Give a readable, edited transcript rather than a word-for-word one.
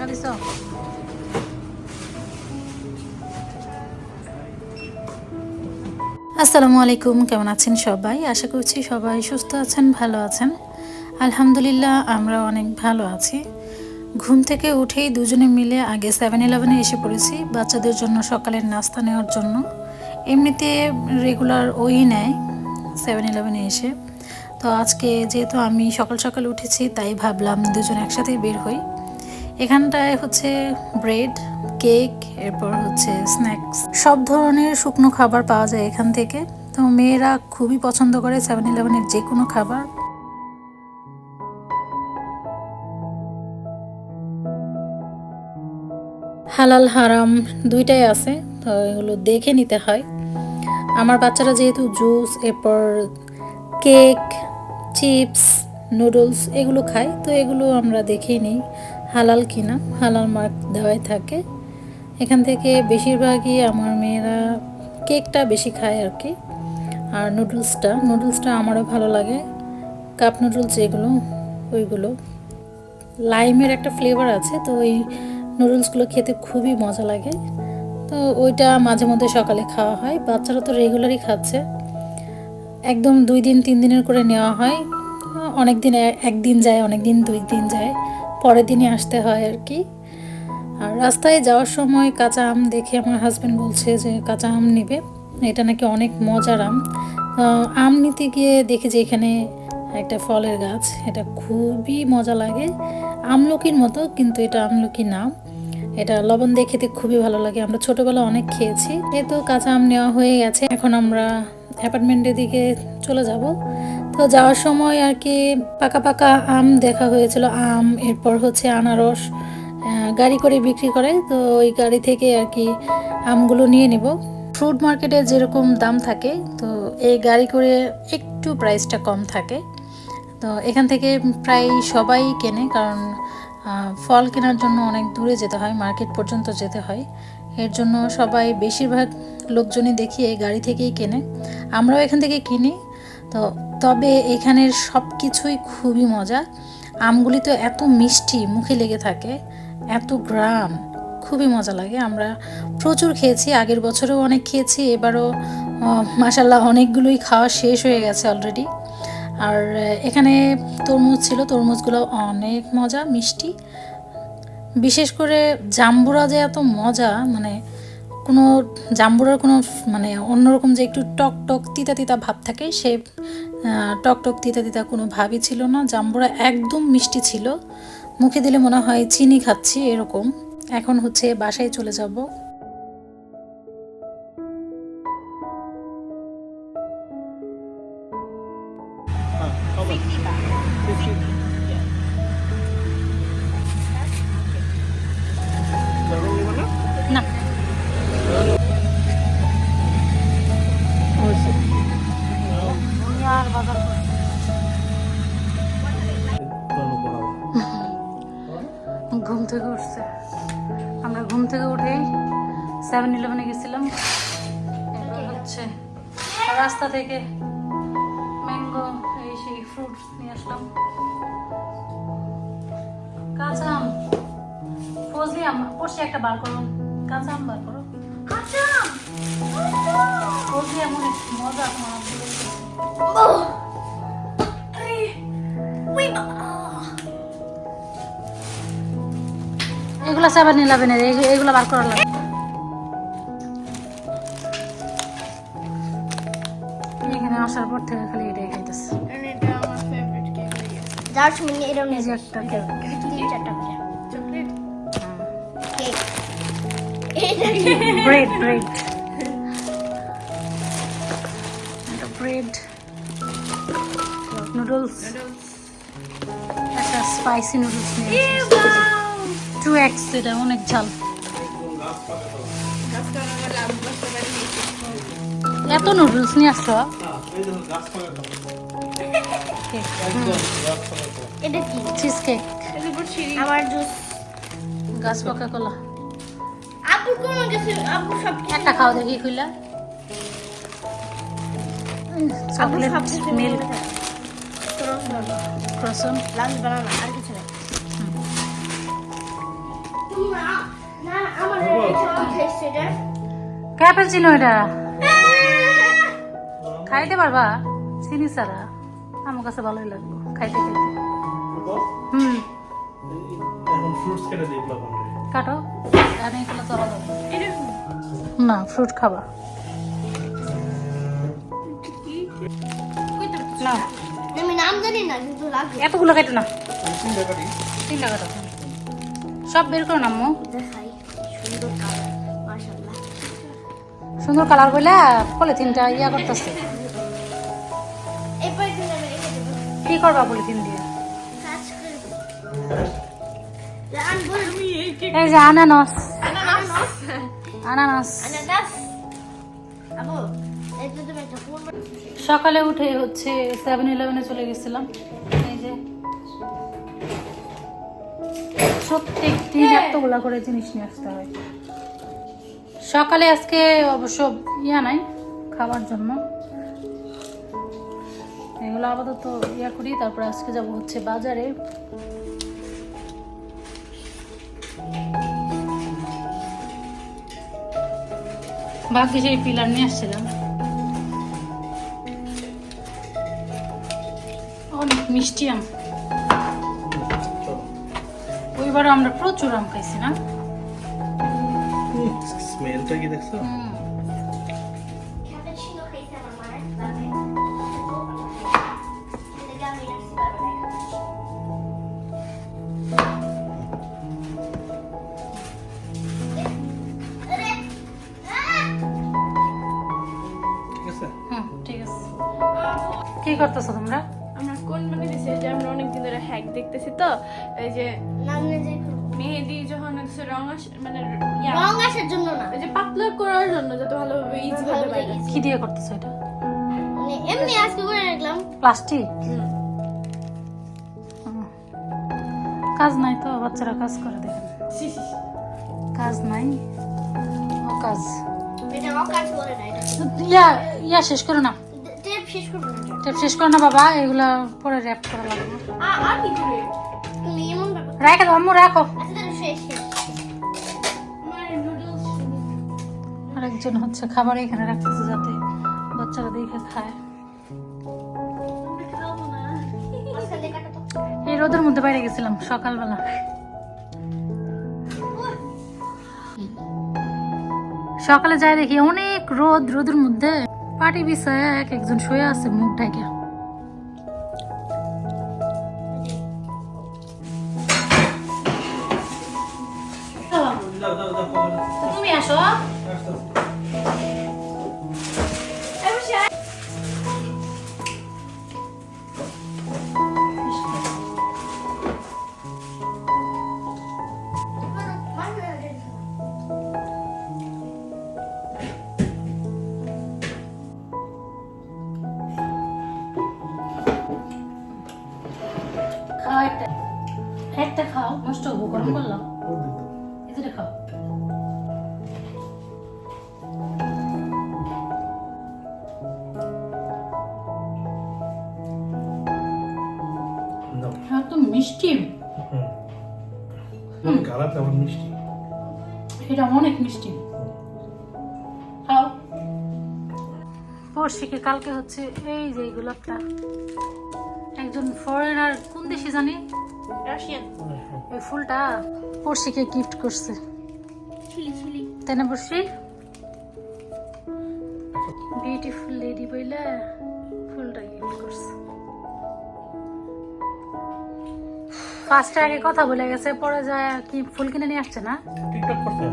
দিছো? আসসালামু আলাইকুম, কেমন আছেন সবাই? আশা করছি সবাই সুস্থ আছেন, ভালো আছেন। আলহামদুলিল্লাহ আমরা অনেক ভালো আছি। ঘুম থেকে উঠেই দুজনে মিলে আগে 7-11-এ এসে পড়েছি বাচ্চাদের জন্য সকালের নাস্তা নেওয়ার জন্য। এমনিতে রেগুলার ওই নেয় 7-11-এ এসে। তো আজকে যেহেতু আমি সকাল সকাল উঠেছি তাই ভাবলাম দুজন একসাথে বের হই। এখানটায় হচ্ছে ব্রেড, কেক, এরপর হচ্ছে স্ন্যাক্স, সব ধরনের শুকনো খাবার পাওয়া যায় এখান থেকে। তো মেয়েরা খুবই পছন্দ করে 7-11-এর যে কোনো খাবার। হালাল হারাম দুইটাই আছে, তো এগুলো দেখে নিতে হয়। আমার বাচ্চারা যেহেতু জুস, এরপর কেক, চিপস, নুডলস এগুলো খায়, তো এগুলো আমরা দেখেই নিই হালাল কিনা। হালাল মার্ক দেওয়াই থাকে। এখান থেকে বেশিরভাগই আমার মেয়েরা কেকটা বেশি খায় আর কি। আর নুডলসটা আমারও ভালো লাগে। কাপ নুডলস যেগুলো, ওইগুলো লাইমের একটা ফ্লেভার আছে, তো ওই নুডলসগুলো খেতে খুবই মজা লাগে। তো ওইটা মাঝে মধ্যে সকালে খাওয়া হয়। বাচ্চারা তো রেগুলারই খাচ্ছে, একদম 2 দিন 3 দিনের করে নেওয়া হয়। অনেক দিন একদিন যায়, অনেক দিন 2 দিন যায়, পরের দিনই আসতে হয় আর কি। আর রাস্তায় যাওয়ার সময় কাঁচা আম দেখে আমার হাজব্যান্ড বলছে যে কাঁচা আম নেবে, এটা নাকি অনেক মজার আম। আম নিতে গিয়ে দেখি যে এখানে একটা ফলের গাছ, এটা খুবই মজা লাগে, আমলকির মতো, কিন্তু এটা আমলকি না, এটা লবণ দিয়ে খেতে খুবই ভালো লাগে। আমরা ছোটোবেলা অনেক খেয়েছি। এই তো কাঁচা আম নেওয়া হয়ে গেছে, এখন আমরা অ্যাপার্টমেন্টের দিকে চলে যাব। তো যাওয়ার সময় আর কি পাকা পাকা আম দেখা হয়েছিল, আম, এরপর হচ্ছে আনারস গাড়ি করে বিক্রি করে, তো ওই গাড়ি থেকে আর কি আমগুলো নিয়ে নেব। ফ্রুট মার্কেটে যেরকম দাম থাকে, তো এই গাড়ি করে একটু প্রাইসটা কম থাকে। তো এখান থেকে প্রায় সবাই কেনে, কারণ ফল কেনার জন্য অনেক দূরে যেতে হয়, মার্কেট পর্যন্ত যেতে হয়। এর জন্য সবাই বেশিরভাগ লোকজনই দেখি এই গাড়ি থেকেই কেনে, আমরাও এখান থেকে কিনি। তো তবে এখানের সব কিছুই খুবই মজা। আমগুলি তো এত মিষ্টি, মুখে লেগে থাকে, এত গ্রাম, খুবই মজা লাগে। আমরা প্রচুর খেয়েছি, আগের বছরেও অনেক খেয়েছি, এবারও মাশাল্লাহ অনেকগুলোই খাওয়া শেষ হয়ে গেছে অলরেডি। আর এখানে তরমুজ ছিল, তরমুজগুলো অনেক মজা, মিষ্টি। বিশেষ করে জাম্বুরা যে এত মজা, মানে কোনো জাম্বুরার কোনো মানে অন্যরকম যে একটু টক টক তিতা তিতা ভাব থাকে, সে টক টক তিতা তিতা কোনো ভাবই ছিল না। জাম্বুরা একদম মিষ্টি ছিল, মুখে দিলে মনে হয় চিনি খাচ্ছি এরকম। এখন হচ্ছে বাসায় চলে যাব। না ঘুম থেকে উঠছে, আমরা ঘুম থেকে উঠেই 7-11-এ গেছিলাম। এরপর হচ্ছে রাস্তা থেকে ম্যাঙ্গো এই সেই ফ্রুটস নিয়ে আসলাম। কাঁচা আম, ফজলি আম পড়ছে, একটা বার করো, কাঁচা আম বার করো। কাঁচা আম ফজলি আম অনেক মজা, তোমার এগুলো 7-11-এর, এগুলো বার করা লাগবে। এখানে আসার পর থেকে খালি এটাই খাইতেছে। একটা cake, bread bread bread, noodles, একটা স্পাইসি নুডলস নিয়ে 2x, এটা অনেক ঝাল। এত নুডলস নিয়ে আসছো? চিজ কেক, আমার জুস, গাছ পাকা কলা। একটা খাও দেখি খুইলা। চকলেট মিল্ক, ক্রসন, লাঞ্চ বানানো, আর কিছু নেই। না আমার এটা ক্যাপাচিনো এটা খাইতে পারবা চিনি ছাড়া আমার কাছে ভালোই লাগলো খাইতে খাইতে হুম এখন ফ্রুটস কেটে দিই প্লাবন কাটো আর এগুলো তো আলাদা না ফ্রুট খাবা না আমি নাম জানি না কিন্তু লাগবে এতগুলো কেটো না তিন টাকাটি 3 টাকা দাও সব বের করো না আম্মু দেখাই সুন্দর কালার মাশাআল্লাহ সুন্দর কালার বলে পলিথিনটা ইয়া করতেছে এই পয়সা আমি রেখে দেব কি করবা পলিথিন দিয়ে কাজ করব জান বল এই যে আনারস আনারস আনারস আনারস আবু এই তো তুমি একটা ফোন সকালে উঠে হচ্ছে 7-Eleven চলে গেছিলাম এই যে প্রত্যেক দিন এতগুলা করে জিনিস নিয়ে আসতে হয় সকালে আজকে অবশ্য ইয়া নাই খাবার জন্য এগুলো আপাতত ইয়া করি তারপর আজকে যাব হচ্ছে বাজারে বাকি সেই পিলার নিয়ে আসছিলাম অনেক মিষ্টি আম ওইবারও আমরা প্রচুর আম খাইছি না স্মেলটা কি দেখছো ক্যাপাচিনো খাইতে আমার মানে লাগে এটা আমি রাখছি পারবে আরে ঠিক আছে হুম ঠিক আছে কি করতেছো তোমরা আমরা কোন মানে দিছে যে আমরা অনেকদিন ধরে হ্যাক দেখতেছি তো এই যে নাম না যে মেহেদি যখন হচ্ছে রং মানে ইয়া, রং আসার জন্য না এই যে পাতলা করার জন্য যাতে ভালোভাবে ইজি ভাবে বাইরে কি দিয়ে করতেছো এটা মানে এমনি আজকে করে রাখলাম প্লাস্টিক কাজ নাই তো বাচ্চারা কাজ করে দেখেন কাজ নাই ও কাজ এটা অকাজ করে না এটা ইয়া ইয়া শেষ করো না টেপ শেষ করব না এটা। টেপ শেষ করো না বাবা এগুলা পরে র্যাপ করা লাগবে আর কি করে তুমি এমন ব্যাপার রাখো দাও, আম্মু রাখো আচ্ছা তাহলে শেষ শেষ আমার নুডলস আরেকজন হচ্ছে খাবার এখানে রাখতেছে যাতে বাচ্চারা দেখে খায় খাবো না আচ্ছা দেখাটা তো এই রোদের মধ্যে বাইরে গেছিলাম সকালবেলা সকালে যাই দেখি অনেক রোদের মধ্যে পাটি বিছায় এক একজন শুয়ে আছে মুখ ঢাকে দাও দাও দাও খাবার দাও। তুমি আসো আস্তে আস্তে। খাও একটা একটা খাও নষ্ট হবো গরম করলাম এটা খাও দাও। এত মিষ্টি কালারটা আবার মিষ্টি এটা অনেক মিষ্টি খাও পরশিকে কালকে হচ্ছে এই যে এই গোলাপটা একজন ফরেনার কোন দেশে জানি রাশিয়ান এই ফুলটা পরশিকে গিফট করছে চিলি চিলি তাই না পরশি বিউটিফুল লেডি বইলা ফুলটা গিফট করছে ফার্স্টে আগে কথা বলে গেছে পরে যায় কি ফুল কিনে নিয়ে আসছে না টিকটক করতে